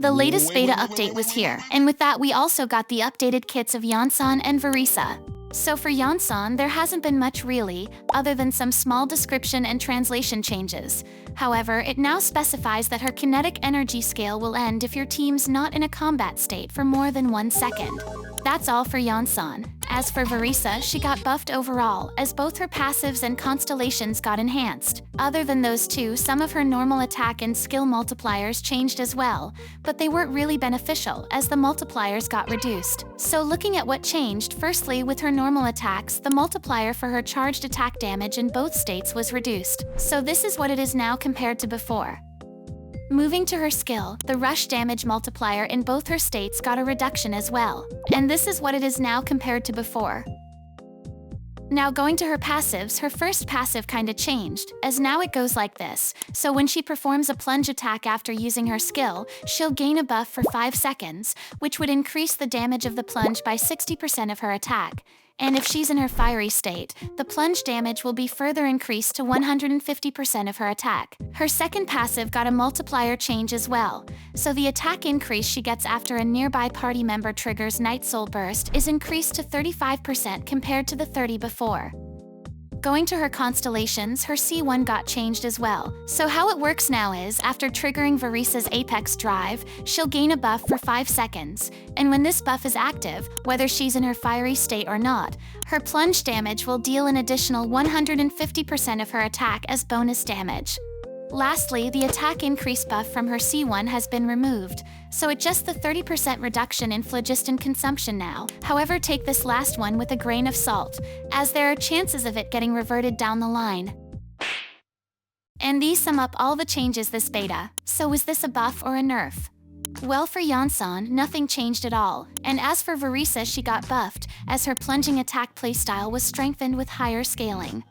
The latest beta update was here, and with that we also got the updated kits of Iansan and Varesa. So for Iansan, there hasn't been much really, other than some small description and translation changes. However, it now specifies that her kinetic energy scale will end if your team's not in a combat state for more than 1 second. That's all for Iansan. As for Varesa, she got buffed overall, as both her passives and constellations got enhanced. Other than those two, some of her normal attack and skill multipliers changed as well, but they weren't really beneficial, as the multipliers got reduced. So looking at what changed, firstly, with her normal attacks, the multiplier for her charged attack damage in both states was reduced. So this is what it is now compared to before. Moving to her skill, the rush damage multiplier in both her states got a reduction as well. And this is what it is now compared to before. Now going to her passives, her first passive kinda changed, as now it goes like this. So when she performs a plunge attack after using her skill, she'll gain a buff for 5 seconds, which would increase the damage of the plunge by 60% of her attack. And if she's in her fiery state, the plunge damage will be further increased to 150% of her attack. Her second passive got a multiplier change as well, so the attack increase she gets after a nearby party member triggers Night Soul Burst is increased to 35% compared to the 30 before. Going to her constellations, her C1 got changed as well. So how it works now is, after triggering Varesa's Apex Drive, she'll gain a buff for 5 seconds. And when this buff is active, whether she's in her fiery state or not, her plunge damage will deal an additional 150% of her attack as bonus damage. Lastly, the attack increase buff from her C1 has been removed, so it's just the 30% reduction in phlogiston consumption now. However, take this last one with a grain of salt, as there are chances of it getting reverted down the line. And these sum up all the changes this beta. So is this a buff or a nerf? Well, for Iansan, nothing changed at all, and as for Varesa, she got buffed, as her plunging attack playstyle was strengthened with higher scaling.